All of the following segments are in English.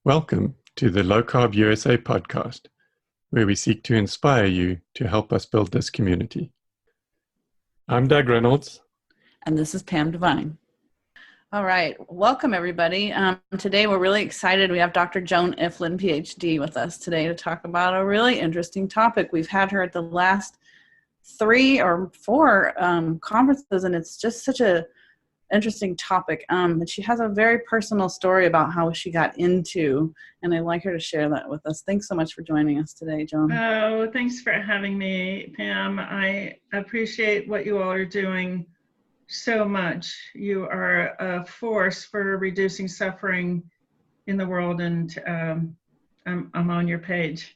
Welcome to the LowCarbUSA podcast, where we seek to inspire you to help us build this community. I'm Doug Reynolds. And this is Pam Devine. All right. Welcome, everybody. Today, we're really excited. We have Dr. Joan Ifland, PhD, with us today to talk about a really interesting topic. We've had her at the last 3 or 4 conferences, and it's just such a interesting topic. And she has a very personal story about how she got into, and I'd like her to share that with us. Thanks so much for joining us today, Joan. Oh, thanks for having me, Pam. I appreciate what you all are doing so much. You are a force for reducing suffering in the world, and I'm on your page.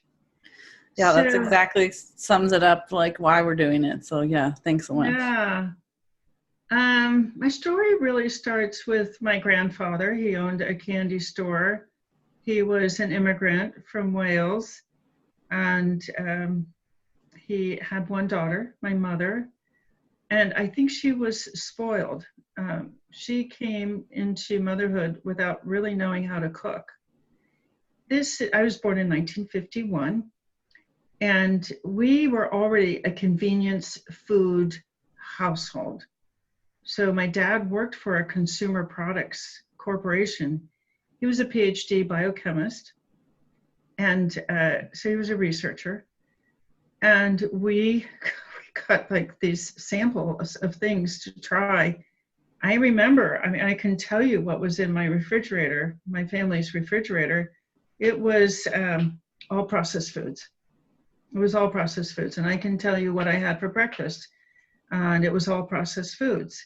Yeah, that's exactly sums it up, like why we're doing it. So yeah, thanks so much. Yeah. My story really starts with my grandfather. He owned a candy store. He was an immigrant from Wales, and he had one daughter, my mother, and I think she was spoiled. She came into motherhood without really knowing how to cook. I was born in 1951, and we were already a convenience food household. So my dad worked for a consumer products corporation. He was a PhD biochemist, and so he was a researcher. And we got like these samples of things to try. I remember, I can tell you what was in my refrigerator, my family's refrigerator. It was all processed foods. It was all processed foods. And I can tell you what I had for breakfast. And it was all processed foods,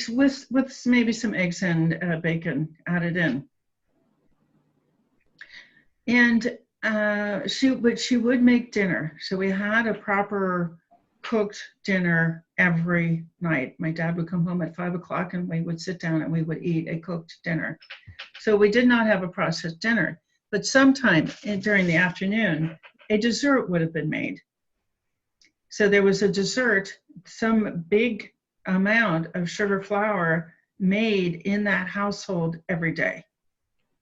with maybe some eggs and bacon added in. And she would make dinner. So we had a proper cooked dinner every night. My dad would come home at 5 o'clock, and we would sit down and we would eat a cooked dinner. So we did not have a processed dinner, but sometime during the afternoon, a dessert would have been made. So there was a dessert, some big amount of sugar flour made in that household every day.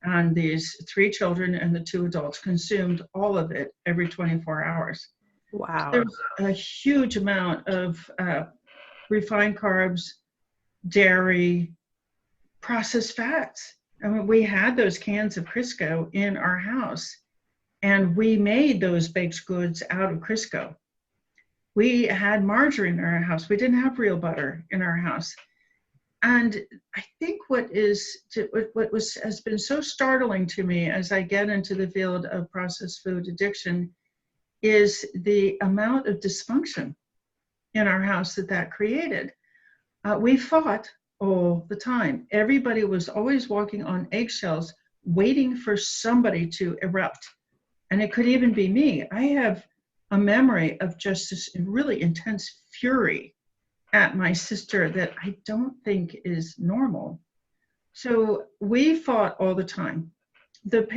And these 3 children and the 2 adults consumed all of it every 24 hours. Wow. There's a huge amount of refined carbs, dairy, processed fats. I mean, we had those cans of Crisco in our house, and we made those baked goods out of Crisco. We had margarine in our house. We didn't have real butter in our house. And I think what has been so startling to me as I get into the field of processed food addiction is the amount of dysfunction in our house that created. We fought all the time. Everybody was always walking on eggshells, waiting for somebody to erupt. And it could even be me. I have a memory of just this really intense fury at my sister that I don't think is normal. So we fought all the time. The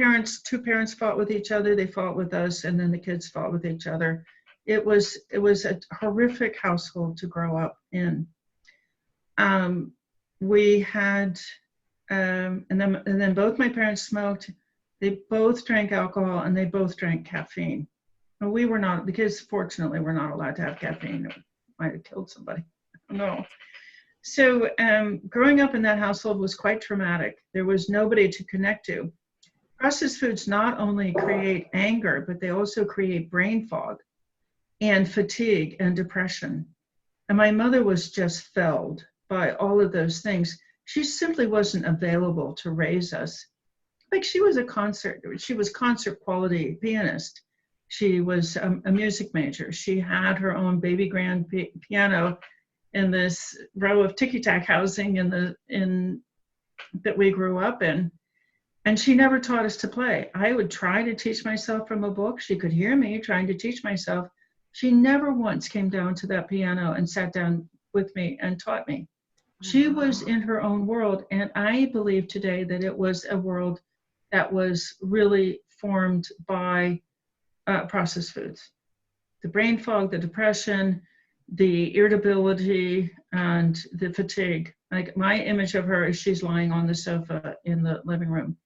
2 parents fought with each other, they fought with us, and then the kids fought with each other. It was a horrific household to grow up in. We had, and then both my parents smoked. They both drank alcohol, and they both drank caffeine. And we were not, because fortunately we're not allowed to have caffeine. It might have killed somebody. No. So growing up in that household was quite traumatic. There was nobody to connect to. Processed foods not only create anger, but they also create brain fog and fatigue and depression. And my mother was just felled by all of those things. She simply wasn't available to raise us. Like she was concert quality pianist. She was a music major. She had her own baby grand piano in this row of ticky-tack housing that we grew up in. And she never taught us to play. I would try to teach myself from a book. She could hear me trying to teach myself. She never once came down to that piano and sat down with me and taught me. She was in her own world. And I believe today that it was a world that was really formed by processed foods. The brain fog, the depression, the irritability, and the fatigue. Like my image of her is she's lying on the sofa in the living room.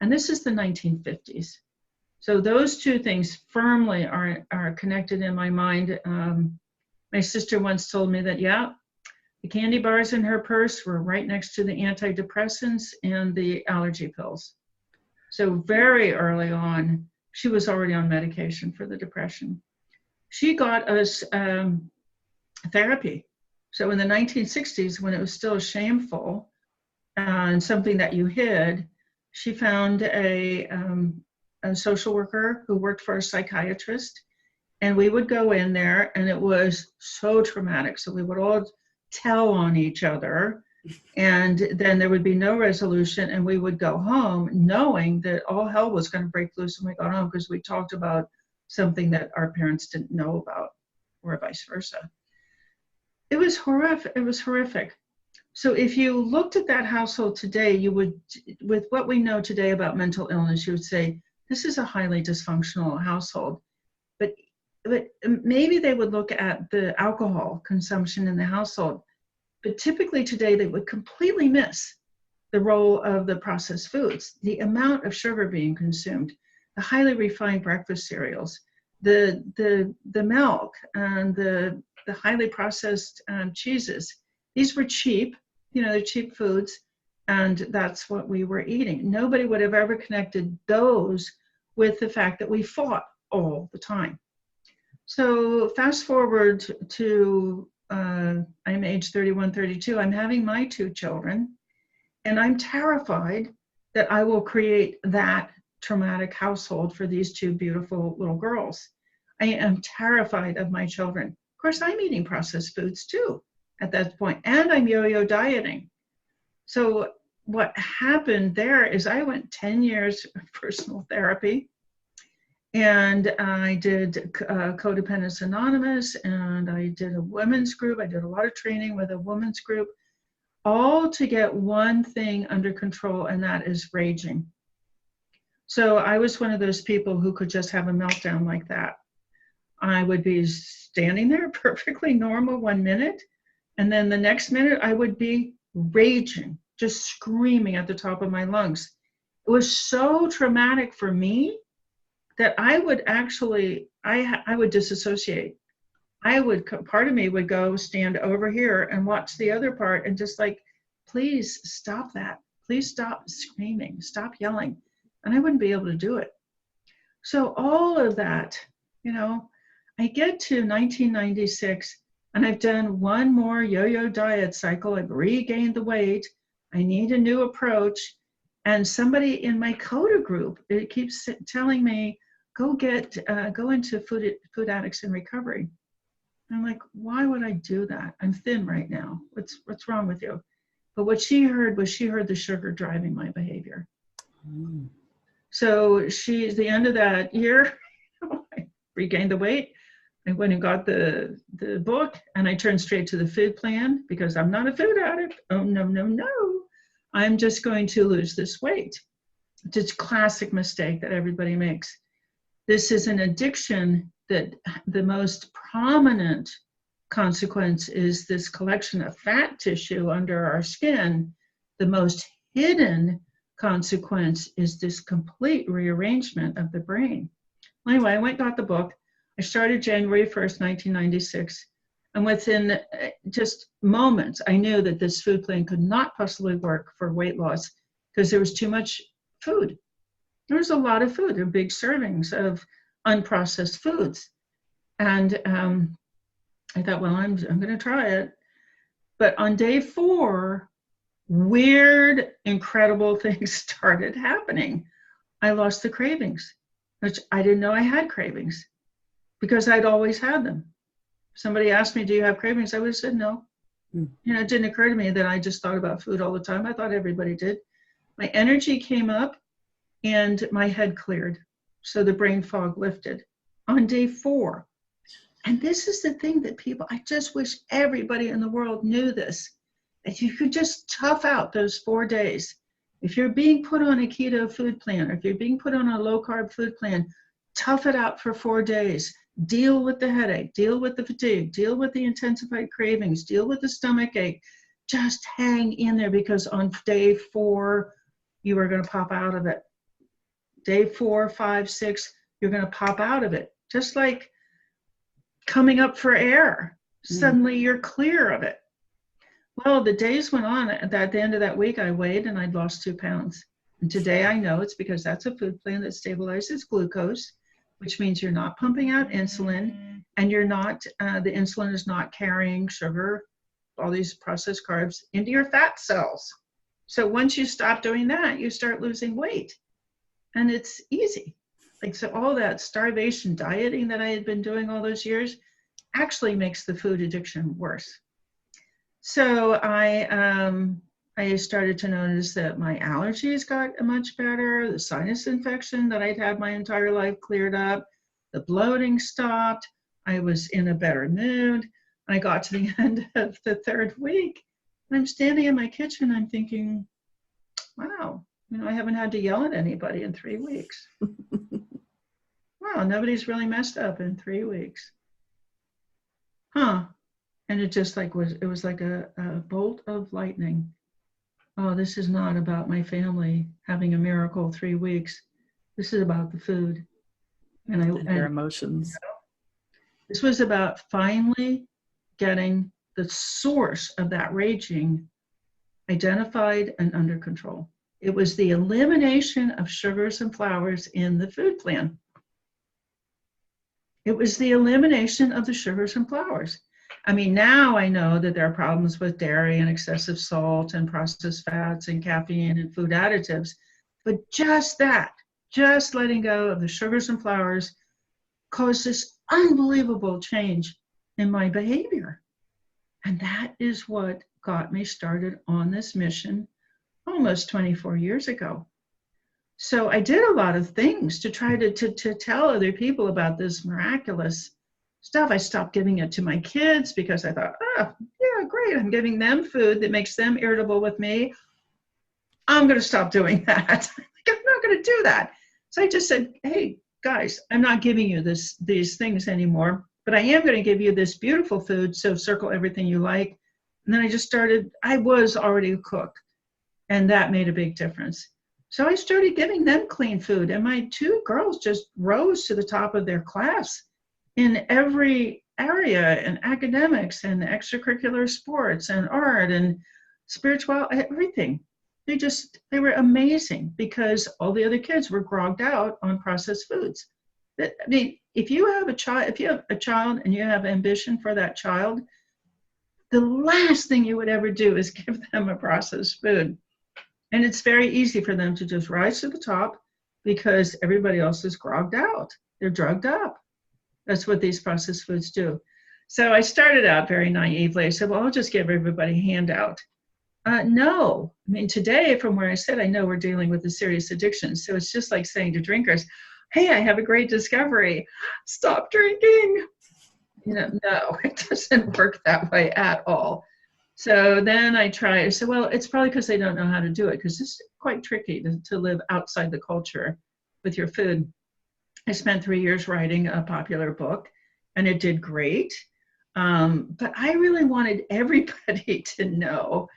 And this is the 1950s. So those two things firmly are connected in my mind. My sister once told me that, yeah, the candy bars in her purse were right next to the antidepressants and the allergy pills. So very early on, she was already on medication for the depression. She got us therapy. So in the 1960s, when it was still shameful and something that you hid, she found a social worker who worked for a psychiatrist, and we would go in there, and it was so traumatic. So we would all tell on each other, and then there would be no resolution, and we would go home knowing that all hell was going to break loose when we got home, because we talked about something that our parents didn't know about, or vice versa. It was horrific. It was horrific. So if you looked at that household today, you would, with what we know today about mental illness, you would say, this is a highly dysfunctional household. But maybe they would look at the alcohol consumption in the household. But typically today, they would completely miss the role of the processed foods, the amount of sugar being consumed, the highly refined breakfast cereals, the milk, and the highly processed cheeses. These were cheap, they're cheap foods, and that's what we were eating. Nobody would have ever connected those with the fact that we fought all the time. So fast forward to, I'm age 31, 32, I'm having my two children, and I'm terrified that I will create that traumatic household for these two beautiful little girls. I am terrified of my children. Of course, I'm eating processed foods too at that point, and I'm yo-yo dieting. So what happened there is I went 10 years of personal therapy, and I did Codependence Anonymous, and I did a women's group. I did a lot of training with a women's group, all to get one thing under control, and that is raging. So I was one of those people who could just have a meltdown like that. I would be standing there perfectly normal 1 minute, and then the next minute I would be raging, just screaming at the top of my lungs. It was so traumatic for me that I would actually, I would disassociate. Part of me would go stand over here and watch the other part and just like, please stop that. Please stop screaming, stop yelling. And I wouldn't be able to do it. So all of that, I get to 1996, and I've done one more yo-yo diet cycle. I've regained the weight. I need a new approach. And somebody in my CODA group, it keeps telling me, go into food addicts in recovery. And I'm like, why would I do that? I'm thin right now. What's wrong with you? But what she heard was the sugar driving my behavior. Mm. So at the end of that year, I regained the weight. I went and got the book, and I turned straight to the food plan because I'm not a food addict. Oh, no, no, no. I'm just going to lose this weight. It's a classic mistake that everybody makes. This is an addiction that the most prominent consequence is this collection of fat tissue under our skin. The most hidden consequence is this complete rearrangement of the brain. Anyway, I went and got the book. I started January 1st, 1996. And within just moments, I knew that this food plan could not possibly work for weight loss because there was too much food. There was a lot of food. There were big servings of unprocessed foods. And I thought, well, I'm going to try it. But on day 4, weird, incredible things started happening. I lost the cravings, which I didn't know I had cravings because I'd always had them. Somebody asked me, do you have cravings? I would have said no. It didn't occur to me that I just thought about food all the time. I thought everybody did. My energy came up and my head cleared. So the brain fog lifted on day 4. And this is the thing that I just wish everybody in the world knew this. If you could just tough out those 4 days, if you're being put on a keto food plan, or if you're being put on a low carb food plan, tough it out for 4 days. Deal with the headache, deal with the fatigue, deal with the intensified cravings, deal with the stomach ache. Just hang in there because on day 4, you are going to pop out of it. Day 4, 5, 6, you're going to pop out of it. Just like coming up for air. Suddenly you're clear of it. Well, the days went on. At the end of that week, I weighed and I'd lost 2 pounds. And today I know it's because that's a food plan that stabilizes glucose, which means you're not pumping out insulin, and you're not, the insulin is not carrying sugar, all these processed carbs into your fat cells. So once you stop doing that, you start losing weight. And it's easy. Like, so all that starvation dieting that I had been doing all those years actually makes the food addiction worse. So I started to notice that my allergies got much better. The sinus infection that I'd had my entire life cleared up. The bloating stopped. I was in a better mood. I got to the end of the 3rd week, and I'm standing in my kitchen. I'm thinking, wow, I haven't had to yell at anybody in 3 weeks. Wow, nobody's really messed up in 3 weeks. Huh. And it just like it was like a bolt of lightning. Oh, this is not about my family having a miracle 3 weeks. This is about the food. And your emotions. This was about finally getting the source of that raging identified and under control. It was the elimination of sugars and flours in the food plan. It was the elimination of the sugars and flours. I mean, now I know that there are problems with dairy and excessive salt and processed fats and caffeine and food additives, but just letting go of the sugars and flours caused this unbelievable change in my behavior. And that is what got me started on this mission almost 24 years ago. So I did a lot of things to try to tell other people about this miraculous stuff. I stopped giving it to my kids because I thought, oh, yeah, great. I'm giving them food that makes them irritable with me. I'm going to stop doing that. I'm not going to do that. So I just said, hey, guys, I'm not giving you these things anymore, but I am going to give you this beautiful food. So circle everything you like. And then I just started, I was already a cook, and that made a big difference. So I started giving them clean food, and my 2 girls just rose to the top of their class in every area, in academics and extracurricular sports and art and spiritual, everything. They were amazing because all the other kids were grogged out on processed foods. I mean, if you have a child and you have ambition for that child, the last thing you would ever do is give them a processed food. And it's very easy for them to just rise to the top because everybody else is grogged out. They're drugged up. That's what these processed foods do. So I started out very naively. I said, well, I'll just give everybody a handout. No. I mean, today, from where I sit, I know we're dealing with a serious addiction. So it's just like saying to drinkers, hey, I have a great discovery. Stop drinking. No, it doesn't work that way at all. So then I said, well, it's probably because they don't know how to do it, because it's quite tricky to live outside the culture with your food. I spent 3 years writing a popular book, and it did great. But I really wanted everybody to know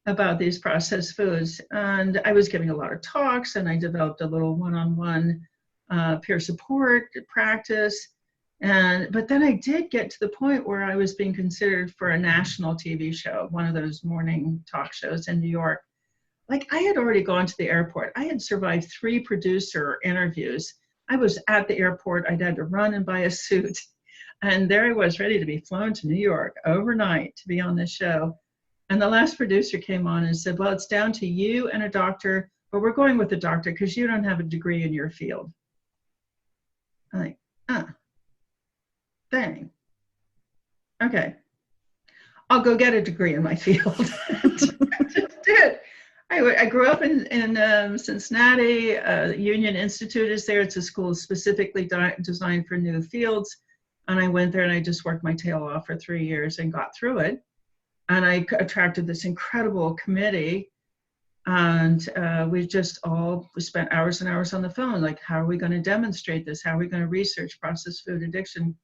about these processed foods. And I was giving a lot of talks, and I developed a little one-on-one peer support practice. But then I did get to the point where I was being considered for a national TV show, one of those morning talk shows in New York. Like, I had already gone to the airport. I had survived 3 producer interviews. I was at the airport. I'd had to run and buy a suit. And there I was, ready to be flown to New York overnight to be on this show. And the last producer came on and said, well, it's down to you and a doctor, but we're going with the doctor because you don't have a degree in your field. I'm like, dang. Okay. I'll go get a degree in my field. I just did. I grew up in Cincinnati. Union Institute is there. It's a school specifically designed for new fields. And I went there and I just worked my tail off for 3 years and got through it. And I attracted this incredible committee. And we spent hours and hours on the phone. Like, how are we going to demonstrate this? How are we going to research processed food addiction?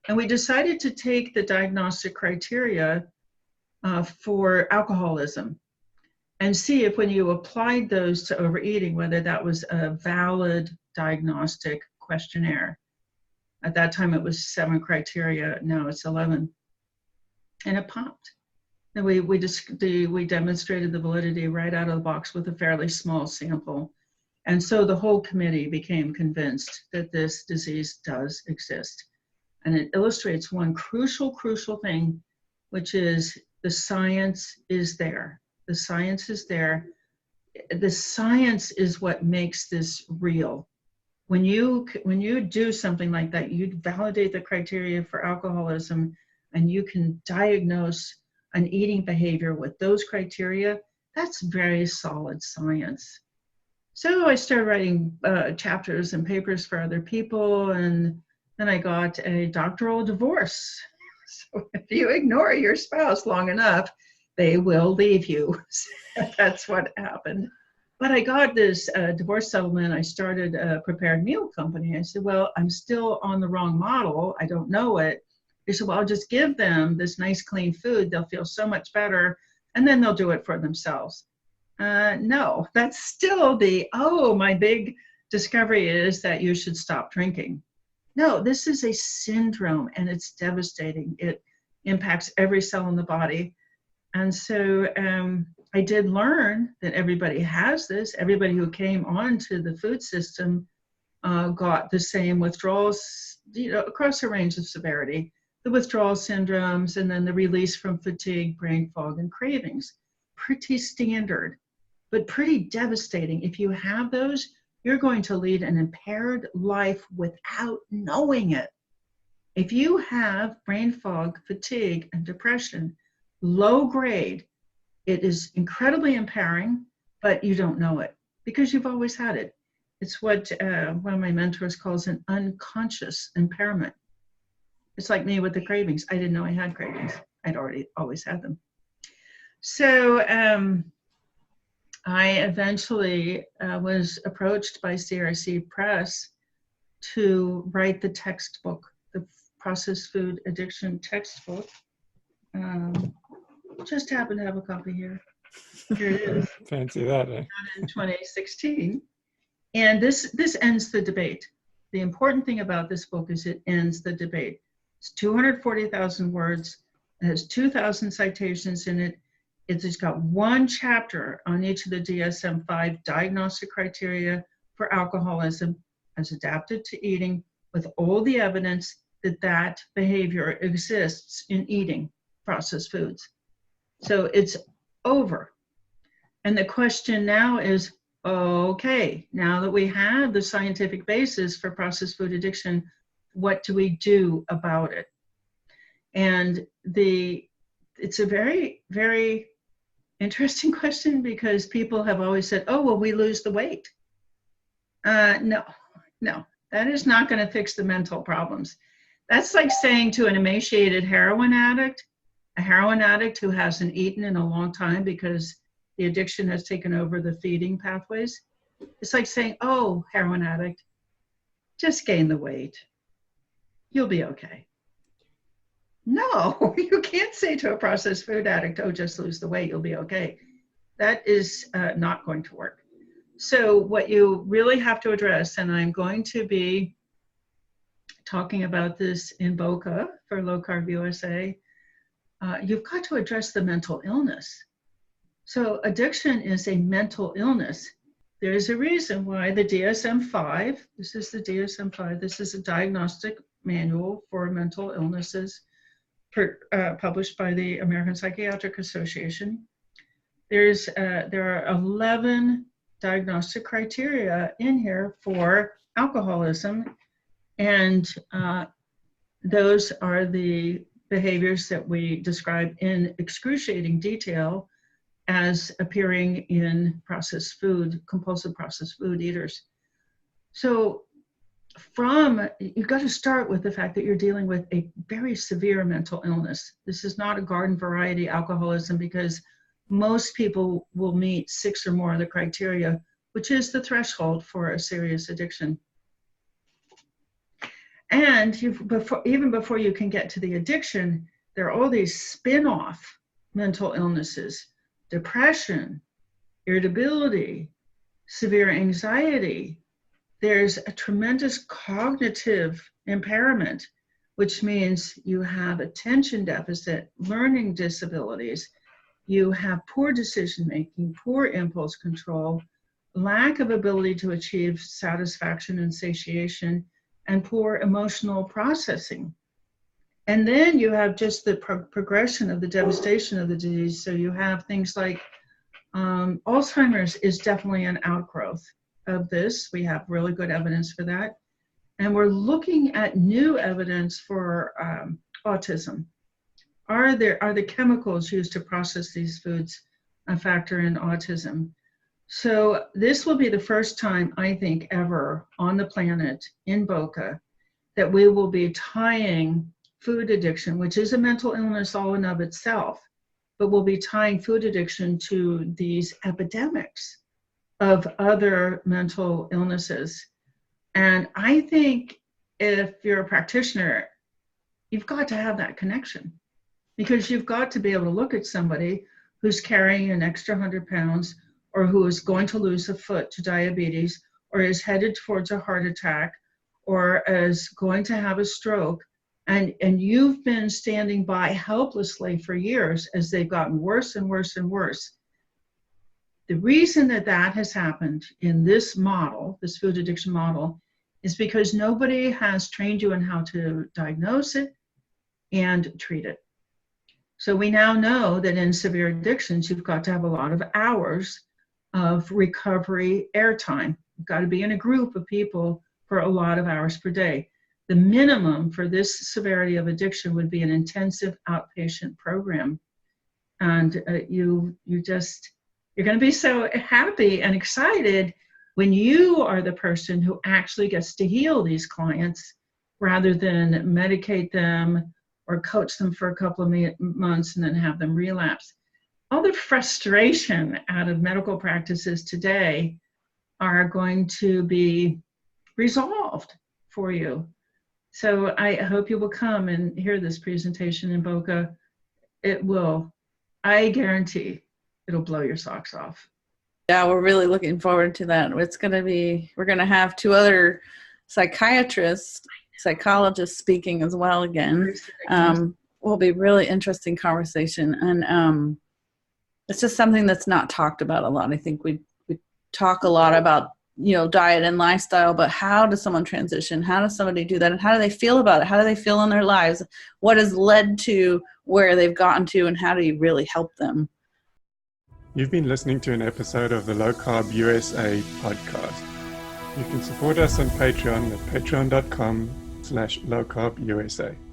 And we decided to take the diagnostic criteria for alcoholism. and see if when you applied those to overeating, whether that was a valid diagnostic questionnaire. At that time, it was 7 criteria. Now it's 11. And it popped. And we demonstrated the validity right out of the box with a fairly small sample. And so the whole committee became convinced that this disease does exist. And it illustrates one crucial thing, which is the science is there. The science is there. The science is what makes this real. When you do something like that, you validate the criteria for alcoholism, and you can diagnose an eating behavior with those criteria, that's very solid science. So I started writing chapters and papers for other people, and then I got a doctoral divorce. So if you ignore your spouse long enough, they will leave you. That's what happened. But I got this divorce settlement. I started a prepared meal company. I said, well, I'm still on the wrong model. I don't know it. They said, well, I'll just give them this nice, clean food. They'll feel so much better, and then they'll do it for themselves. No, that's still my big discovery is that you should stop drinking. No, this is a syndrome, and it's devastating. It impacts every cell in the body. And so I did learn that everybody has this. Everybody who came onto the food system got the same withdrawals, across a range of severity. The withdrawal syndromes, and then the release from fatigue, brain fog, and cravings. Pretty standard, but pretty devastating. If you have those, you're going to lead an impaired life without knowing it. If you have brain fog, fatigue, and depression, low grade, it is incredibly impairing, but you don't know it because you've always had it. It's what one of my mentors calls an unconscious impairment. It's like me with the cravings. I didn't know I had cravings. I'd always had them. So I eventually was approached by CRC Press to write the textbook, the Processed Food Addiction textbook. Just happen to have a copy here. Here it is. Fancy that, eh? In 2016. And this ends the debate. The important thing about this book is it ends the debate. It's 240,000 words. It has 2,000 citations in it. It's got one chapter on each of the DSM-5 diagnostic criteria for alcoholism as adapted to eating, with all the evidence that that behavior exists in eating processed foods. So it's over. And the question now is, okay, now that we have the scientific basis for processed food addiction, what do we do about it? And it's a very, very interesting question, because people have always said, oh, well, we lose the weight. No, that is not going to fix the mental problems. That's like saying to an emaciated heroin addict, a heroin addict who hasn't eaten in a long time because the addiction has taken over the feeding pathways. It's like saying, oh, heroin addict, just gain the weight. You'll be okay. No, you can't say to a processed food addict, oh, just lose the weight, you'll be okay. That is not going to work. So what you really have to address, and I'm going to be talking about this in Boca for LowCarbUSA, you've got to address the mental illness. So addiction is a mental illness. There's a reason why the DSM-5, this is the DSM-5, this is a diagnostic manual for mental illnesses published by the American Psychiatric Association. There are 11 diagnostic criteria in here for alcoholism, and those are the behaviors that we describe in excruciating detail as appearing in processed food, compulsive processed food eaters. So you've got to start with the fact that you're dealing with a very severe mental illness. This is not a garden variety alcoholism, because most people will meet 6 or more of the criteria, which is the threshold for a serious addiction. And even before you can get to the addiction, there are all these spin-off mental illnesses: depression, irritability, severe anxiety. There's a tremendous cognitive impairment, which means you have attention deficit, learning disabilities, you have poor decision-making, poor impulse control, lack of ability to achieve satisfaction and satiation, and poor emotional processing. And then you have just the progression of the devastation of the disease. So you have things like Alzheimer's is definitely an outgrowth of this. We have really good evidence for that. And we're looking at new evidence for autism. Are the chemicals used to process these foods a factor in autism? So this will be the first time, I think, ever on the planet in Boca that we will be tying food addiction, which is a mental illness all in of itself, but we'll be tying food addiction to these epidemics of other mental illnesses. And I think if you're a practitioner, you've got to have that connection, because you've got to be able to look at somebody who's carrying an extra 100 pounds, or who is going to lose a foot to diabetes, or is headed towards a heart attack, or is going to have a stroke, and you've been standing by helplessly for years as they've gotten worse and worse and worse. The reason that that has happened in this model, this food addiction model, is because nobody has trained you in how to diagnose it and treat it. So we now know that in severe addictions, you've got to have a lot of hours of recovery airtime. You've got to be in a group of people for a lot of hours per day. The minimum for this severity of addiction would be an intensive outpatient program. And you're going to be so happy and excited when you are the person who actually gets to heal these clients, rather than medicate them or coach them for a couple of months and then have them relapse. All the frustration out of medical practices today are going to be resolved for you. So I hope you will come and hear this presentation in Boca. It will, I guarantee, it'll blow your socks off. Yeah, we're really looking forward to that. We're going to have two other psychiatrists, psychologists speaking as well again. Will be really interesting conversation. And it's just something that's not talked about a lot. I think we talk a lot about, diet and lifestyle, but how does someone transition? How does somebody do that? And how do they feel about it? How do they feel in their lives? What has led to where they've gotten to, and how do you really help them? You've been listening to an episode of the LowCarbUSA podcast. You can support us on Patreon at patreon.com/LowCarbUSA.